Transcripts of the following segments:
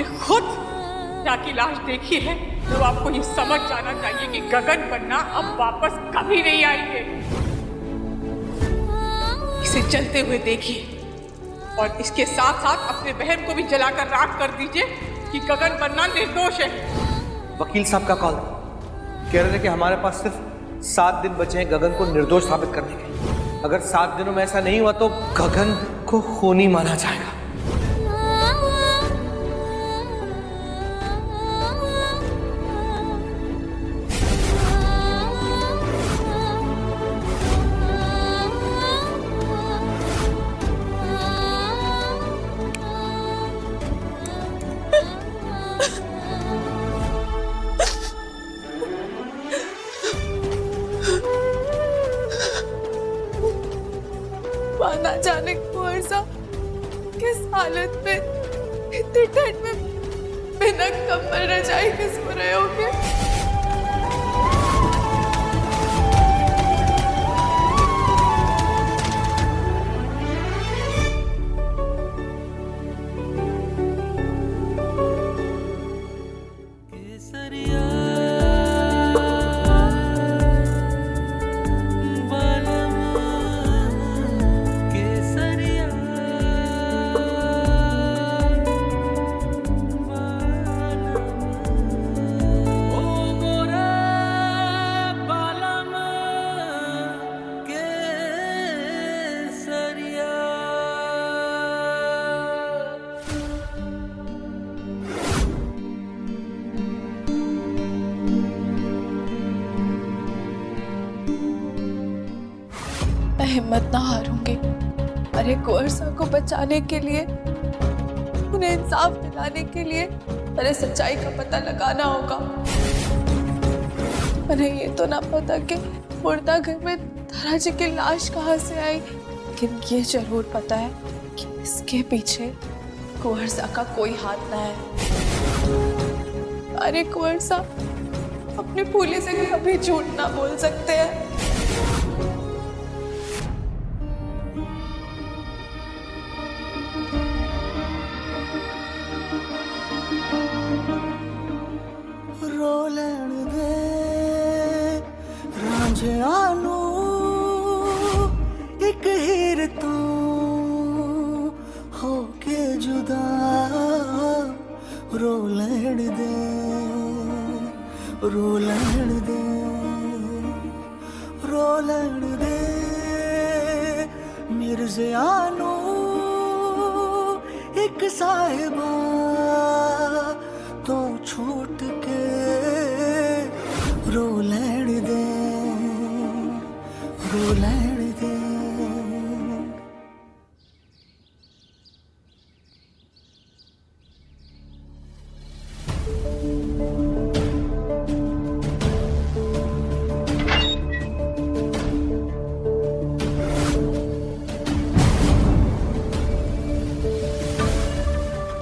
आपने खुद मीरा की लाश देखी है तो आपको ये समझ जाना चाहिए कि गगन पन्ना अब वापस कभी नहीं आएंगे। इसे चलते हुए देखिए और इसके साथ साथ अपने बहन को भी जलाकर राख कर दीजिए कि गगन पन्ना निर्दोष है। वकील साहब का कॉल कह रहे थे कि हमारे पास सिर्फ 7 दिन बचे हैं गगन को निर्दोष साबित करने के। अगर 7 दिनों में ऐसा नहीं हुआ तो गगन को खूनी माना जाएगा। ना जाने कुंवर साहब किस हालत में इतनी ठंड में बिना कंबल रजाई के सो रहे होंगे। मैं हिम्मत ना हारूंगी। अरे कुंवर साहब को बचाने के लिए, उन्हें इंसाफ दिलाने के लिए अरे सच्चाई का पता लगाना होगा। अरे ये तो ना पता कि मुर्दा घर में तारा जी की लाश कहाँ से आई, लेकिन ये जरूर पता है कि इसके पीछे कुंवर साहब का कोई हाथ ना है। अरे कुंवर साहब अपने फूले से कभी झूठ ना बोल सकते हैं। रांझियानू एक हीर तू होके जुदा रो लैण दे, रो लैण दे, रो लैण दे मिर्ज़ियानू एक साहिबा तो छूट के रो लैण दे, रो लैण दे।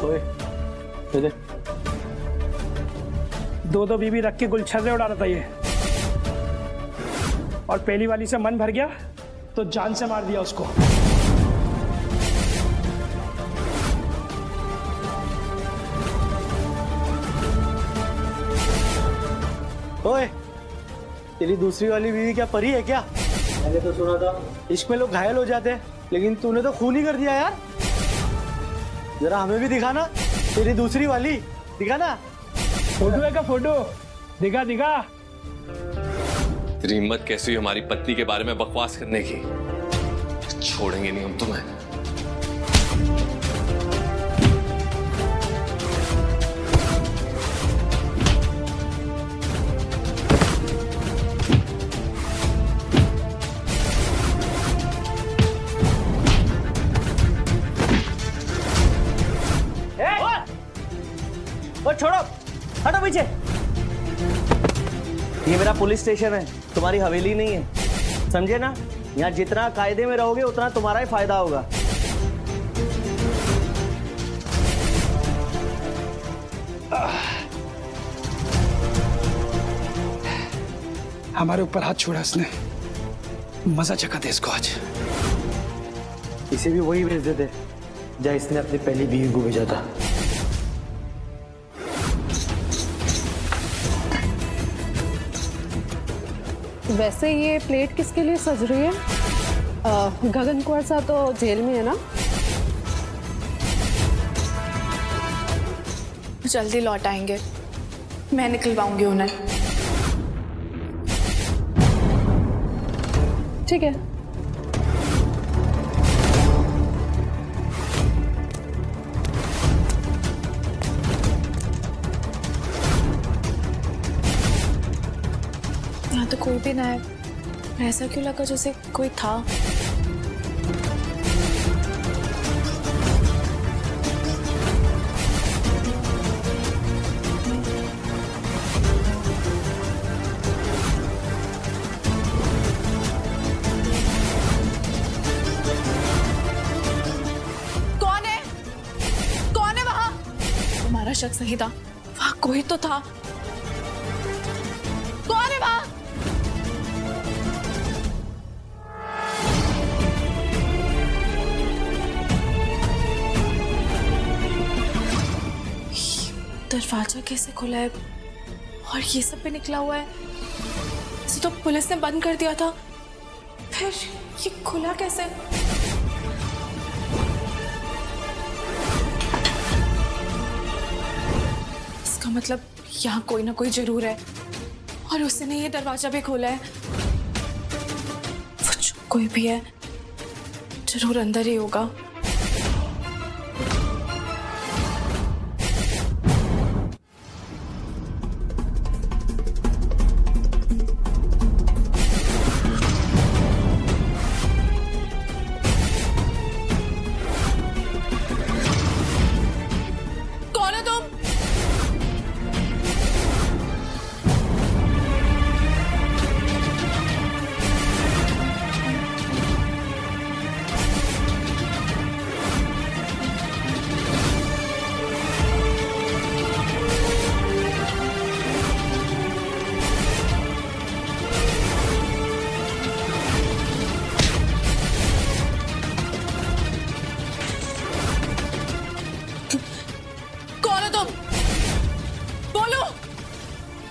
ओए, दो बीबी रख के गुलछर्रे उड़ा रहा था ये, और पहली वाली से मन भर गया तो जान से मार दिया उसको। ओए, तेरी दूसरी वाली बीवी क्या परी है क्या? मैंने तो सुना था इश्क में लोग घायल हो जाते हैं, लेकिन तूने तो खून ही कर दिया यार। जरा हमें भी दिखाना तेरी दूसरी वाली, दिखा ना। फोटो है का फोटो दिखा दिखा। तेरी हिम्मत कैसी हुई हमारी पत्नी के बारे में बकवास करने की? छोड़ेंगे नहीं हम तुम्हें। वो छोड़ो, हटो पीछे। ये मेरा पुलिस स्टेशन है, तुम्हारी हवेली नहीं है, समझे ना? यहाँ जितना कायदे में रहोगे उतना तुम्हारा ही फायदा होगा। हमारे ऊपर हाथ छोड़ा इसने, मजा चखा दे इसको आज। इसे भी वही भेज देते जहाँ इसने अपनी पहली बीवी को भेजा था। वैसे ये प्लेट किसके लिए सज रही है? गगन कुंवर साहब तो जेल में है ना? जल्दी लौट आएंगे, मैं निकलवाऊंगी उन्हें। ठीक है। यहाँ तो कोई भी ना है, ऐसा क्यों लगा जैसे कोई था। कौन है वहां? तुम्हारा शक सही था, वहां कोई तो था। कौन है वहां? दरवाजा कैसे खुला है और ये सब पे निकला हुआ है? इसे तो पुलिस ने बंद कर दिया था, फिर ये खुला कैसे? इसका मतलब यहाँ कोई ना कोई जरूर है और उसने ये दरवाजा भी खोला है। वो जो कोई भी है जरूर अंदर ही होगा।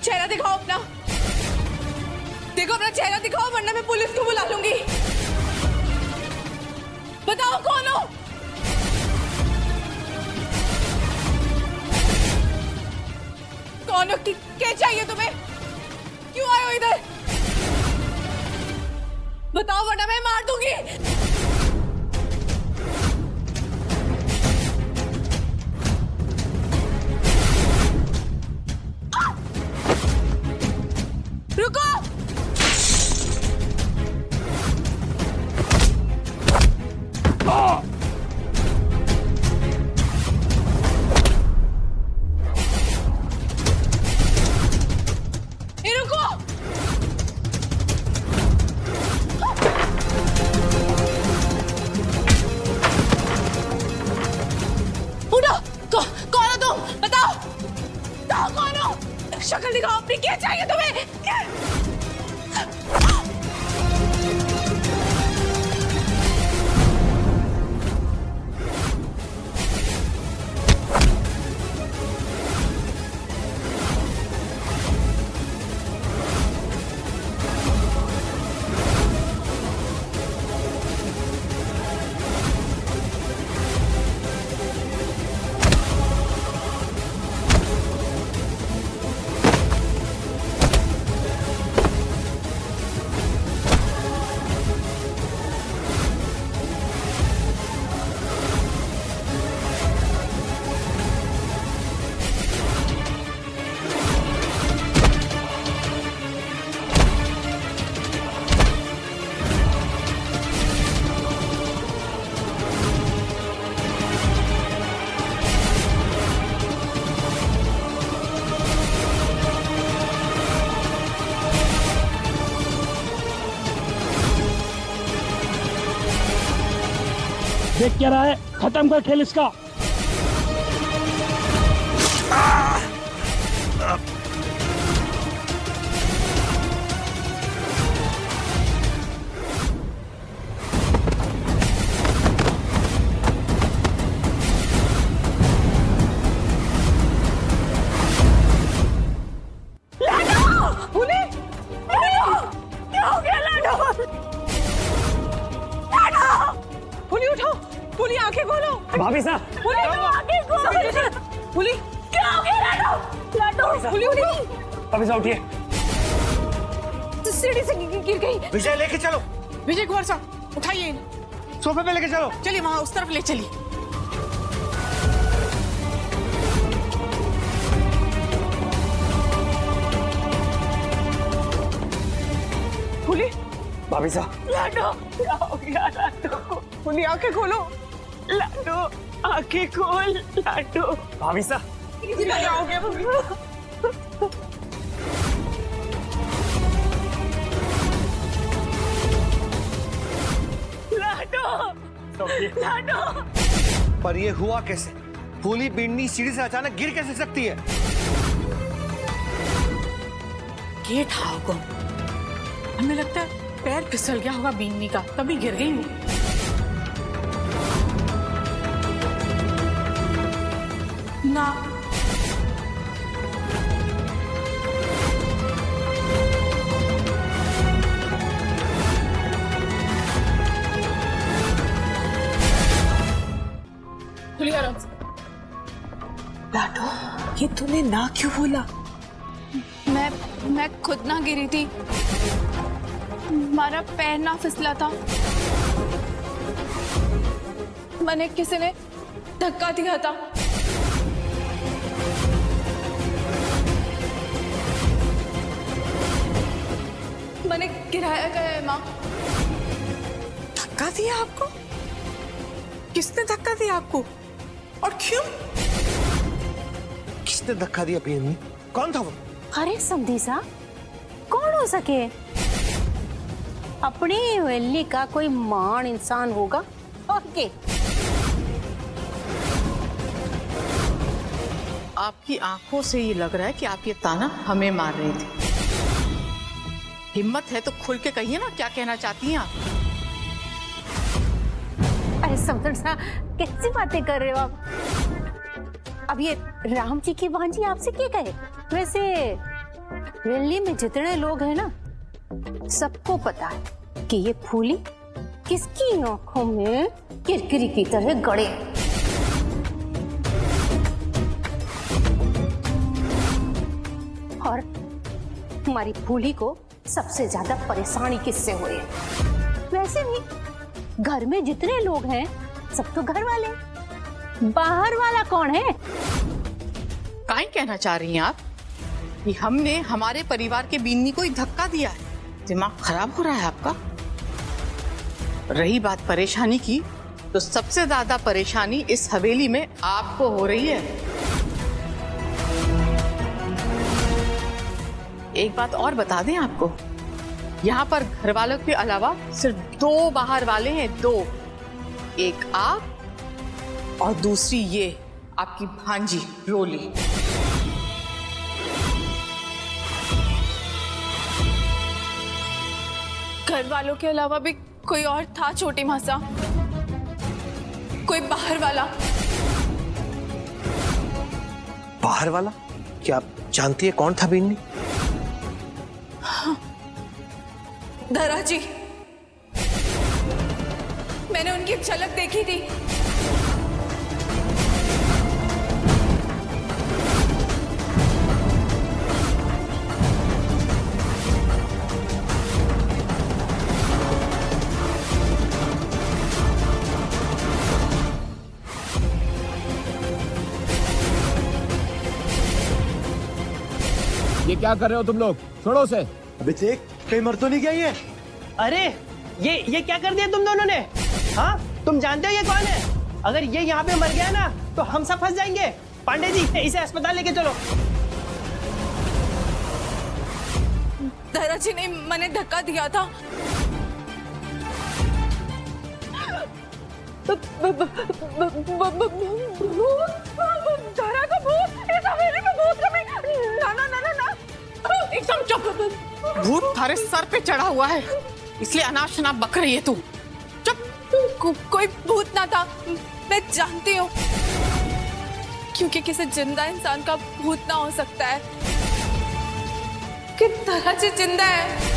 चेहरा दिखाओ अपना, देखो अपना चेहरा दिखाओ वरना मैं पुलिस को बुला लूंगी। बताओ कौन हो? कौन हो? क्या चाहिए तुम्हें? क्यों आए हो इधर? बताओ वरना मैं मार दूंगी। रुको! ये रुको! उठो! कौन हो तुम? बताओ! बताओ कौन हो? शक्ल दिखाओ अपनी, क्या चाहिए तुम्हें? देख क्या रहा है? खत्म कर खेल इसका। भाभी साहब फूली क्या हो गया? लाडो फूली भाभी साहब उठिए। सीढ़ी से गिर गई। विजय लेके चलो, विजय कुमार साहब उठाइए इन्हें। सोफे पे लेके चलो। चलिए वहां उस तरफ ले चलिए। फूली भाभी साहब लाडो क्या हो गया? लाडो फूली आंखें खोलो। लाडो आंखें खोल। लाडो भाभी साहब क्या हो गया? फूली लाडो पर ये हुआ कैसे? फूली बिन्नी सीढ़ी से अचानक गिर कैसे सकती है? ये था हुकुम। हमें लगता है पैर फिसल गया होगा बीनी का, तभी गिर गई वो। ना लाडो ये तूने ना क्यों बोला? मैं खुद ना गिरी थी, हमारा पैर ना फिसला था, मैंने किसी ने धक्का दिया था। मैंने गिराया गया है माँ। धक्का दिया आपको? किसने धक्का दिया आपको और क्यों? किसने धक्का दिया बिन्नी? कौन था वो? अरे समधीसा कौन हो सके? अपनी हवेली का कोई महान इंसान होगा और के। आपकी आंखों से ये लग रहा है कि आप ये ताना हमें मार रहे थे। हिम्मत है तो खुल के कहिए ना, क्या कहना चाहती हैं आप? अरे समधीसा कैसी बातें कर रहे हो आप? अब ये राम जी की भांजी आपसे क्या कहे? वैसे हवेली में जितने लोग हैं ना, सबको पता है कि ये फूली किसकी आंखों में किरकिरी की तरह गड़े। और हमारी फूली को सबसे ज्यादा परेशानी किससे हुई है? वैसे भी घर में जितने लोग हैं सब तो घर वाले, बाहर वाला कौन है? काहे कहना चाह रही हैं आप कि हमने हमारे परिवार के बीनी को ही धक्का दिया है? दिमाग खराब हो रहा है आपका? रही बात परेशानी की, तो सबसे ज्यादा परेशानी इस हवेली में आपको हो रही है। एक बात और बता दें आपको, यहाँ पर घर वालों के अलावा सिर्फ 2 बाहर वाले हैं, 2। एक आप और दूसरी ये आपकी भांजी रोली। घर वालों के अलावा भी कोई और था छोटी मासा? कोई बाहर वाला? बाहर वाला? क्या आप जानती है कौन था बिन्नी? हाँ, धरा जी, मैंने उनकी झलक देखी थी। ये क्या कर रहे हो तुम लोग? छोड़ो से। अबे देख, कहीं मर तो नहीं गया ये? अरे ये क्या कर दिया तुम दोनों ने? हाँ, तुम जानते हो ये कौन है? अगर ये यहाँ पे मर गया ना तो हम सब फंस जाएंगे। पांडे जी, इसे अस्पताल लेके चलो। धरा जी ने मैंने धक्का दिया था। धरा का भूत इस हवेली में भूत कभी ना एकदम चुप। भूत थारे सर पे चढ़ा हुआ है, इसलिए अनाप शनाप बक रही है तू। चुप। कोई भूत ना था, मैं जानती हूँ, क्योंकि किसी जिंदा इंसान का भूत ना हो सकता है। कि धरा जी जिंदा है।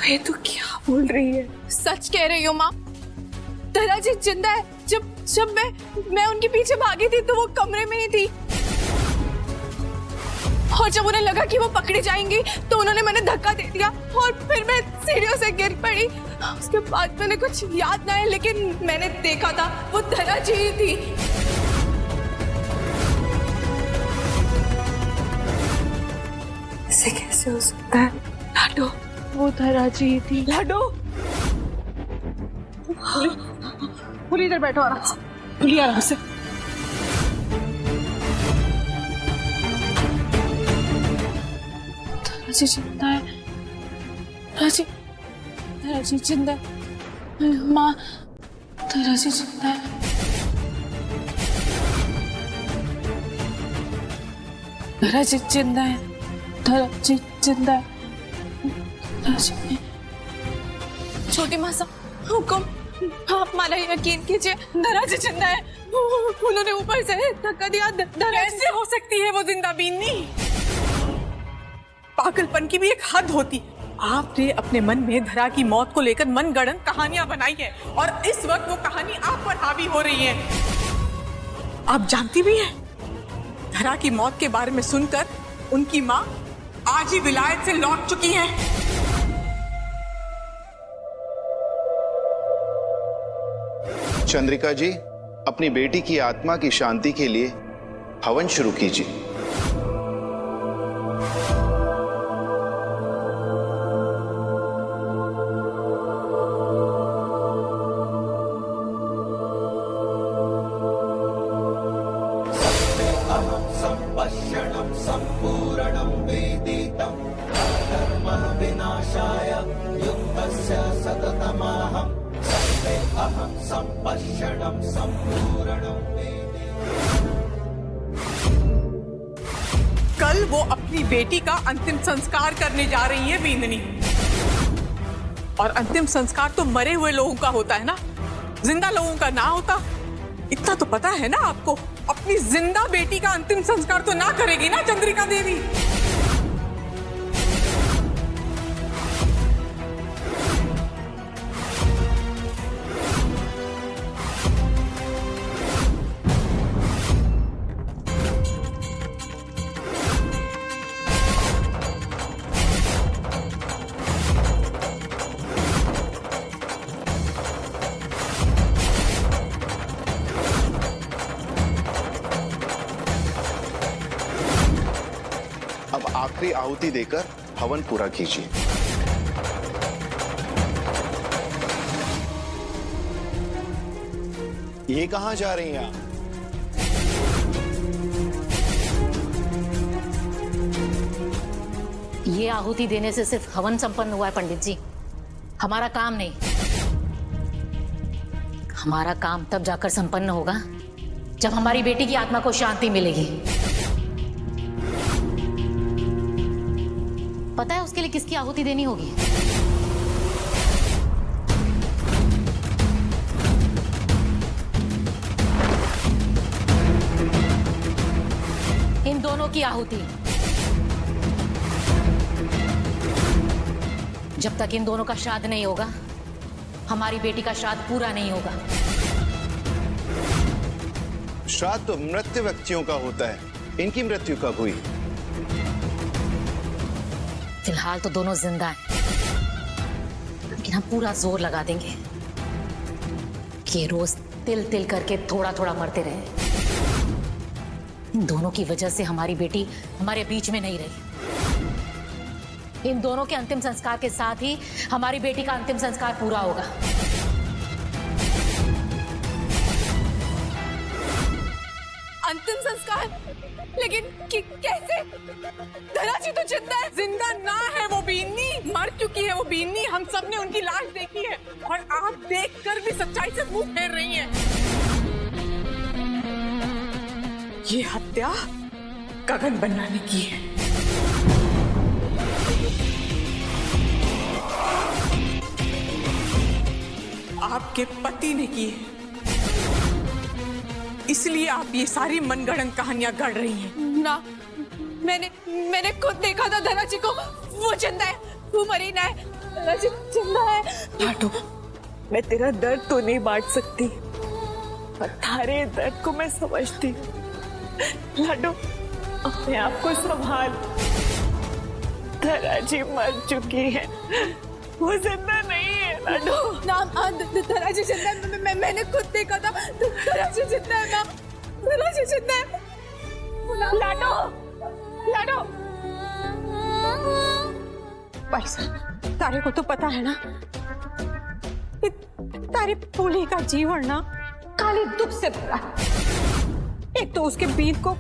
ये तो क्या बोल रही है? सच कह रही हो माँ, धरा जी जिंदा है। जब मैं उनके पीछे भागी थी तो वो कमरे में ही थी, और जब उन्हें लगा कि वो पकड़ी जाएंगी तो उन्होंने मैंने धक्का दे दिया और फिर मैं सीढ़ियों से गिर पड़ी। उसके बाद मैंने कुछ याद ना है, लेकिन मैंने देखा था वो धरा जी ही थी। ऐसे कैसे हो सकता है? लाडो, वो धरा जी थी। लाडो, बोलिए, इधर बैठो आराम से, बोलिए आराम से। धरा जी जिंदा है। धरा जी जिंदा है। माँ, धरा जी जिंदा है। धरा जी जिंदा है। धरा जी जिंदा है। धरा जी। छोटी माँ साहब, हुकुम, आप माना यकीन कीजिए, धरा जी जिंदा है। उन्होंने ऊपर से धक्का दिया। कैसे हो सकती है वो जिंदा बीननी? पागलपन की भी एक हद होती। आपने अपने मन में धरा की मौत को लेकर मनगढ़ंत कहानियां बनाई है और इस वक्त वो कहानी आप पर हावी हो रही है। आप जानती भी हैं, धरा की मौत के बारे में सुनकर उनकी माँ आज ही विलायत से लौट चुकी हैं। चंद्रिका जी, अपनी बेटी की आत्मा की शांति के लिए हवन शुरू कीजिए। कल वो अपनी बेटी का अंतिम संस्कार करने जा रही है बींदनी, और अंतिम संस्कार तो मरे हुए लोगों का होता है ना, जिंदा लोगों का ना होता। इतना तो पता है ना आपको, अपनी जिंदा बेटी का अंतिम संस्कार तो ना करेगी ना चंद्रिका देवी। अब आखिरी आहुति देकर हवन पूरा कीजिए। ये कहां जा रही हैं आप? ये आहुति देने से सिर्फ हवन संपन्न हुआ है पंडित जी, हमारा काम नहीं। हमारा काम तब जाकर संपन्न होगा जब हमारी बेटी की आत्मा को शांति मिलेगी। पता है उसके लिए किसकी आहुति देनी होगी? इन दोनों की आहुति। जब तक इन दोनों का श्राद्ध नहीं होगा, हमारी बेटी का श्राद्ध पूरा नहीं होगा। श्राद्ध तो मृत व्यक्तियों का होता है, इनकी मृत्यु कब हुई? फिलहाल तो दोनों जिंदा हैं, लेकिन हम पूरा जोर लगा देंगे कि रोज तिल तिल करके थोड़ा थोड़ा मरते रहे। इन दोनों की वजह से हमारी बेटी हमारे बीच में नहीं रही। इन दोनों के अंतिम संस्कार के साथ ही हमारी बेटी का अंतिम संस्कार पूरा होगा। अंतिम संस्कार? लेकिन कैसे? धरा जी तो जिंदा है। जिंदा ना है वो बीननी, मर चुकी है वो बीननी। हम सब ने उनकी लाश देखी है और आप देखकर भी सच्चाई से मुंह फेर रही हैं। ये हत्या गगन बन्ना ने की है। आपके पति ने की है, इसलिए आप ये सारी मनगढ़ंत कहानियां गढ़ रही हैं। ना, मैंने खुद देखा था धरा जी को, वो जिंदा है। वो मरी ना है, धराजी जिंदा है। लाडो, मैं तेरा दर्द तो नहीं बांट सकती, पर थारे दर्द को मैं समझती। लाडो, अपने आप को संभाल। धराजी मर चुकी है, वो जिंदा नहीं है। लाडो ना धराजी जिंदा है, मैंने खुद देखा था। धराजी जिंदा है ना, धराजी जिंदा है। लाडो, लाडो, पैसा तारे को तो पता है ना, कि तारी पूली का जीवन ना खाली दुख से भरा है। एक तो उसके बीत को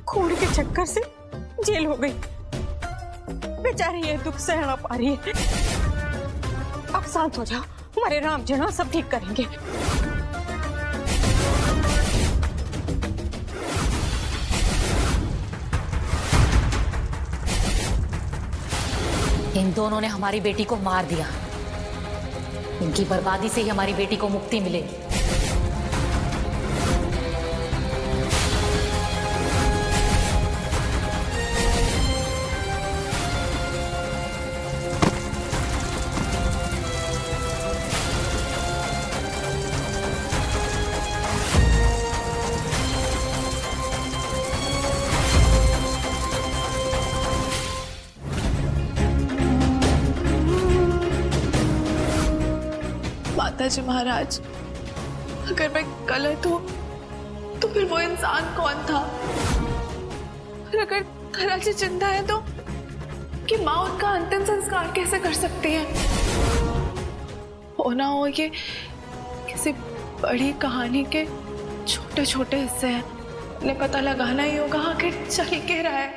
खून के चक्कर से जेल हो गई, बेचारी ये दुख सह ना पा रही है। अब शांत हो जाओ, हमारे राम जी ना सब ठीक करेंगे। इन दोनों ने हमारी बेटी को मार दिया। इनकी बर्बादी से ही हमारी बेटी को मुक्ति मिलेगी। माताजी महाराज, अगर मैं गलत हूँ तो फिर वो इंसान कौन था? और अगर धराजी जिंदा है तो कि माँ उनका अंतिम संस्कार कैसे कर सकती है? हो ना हो ये किसी बड़ी कहानी के छोटे छोटे हिस्से हैं। उन्हें पता लगाना ही होगा आखिर चल क्या रहा है।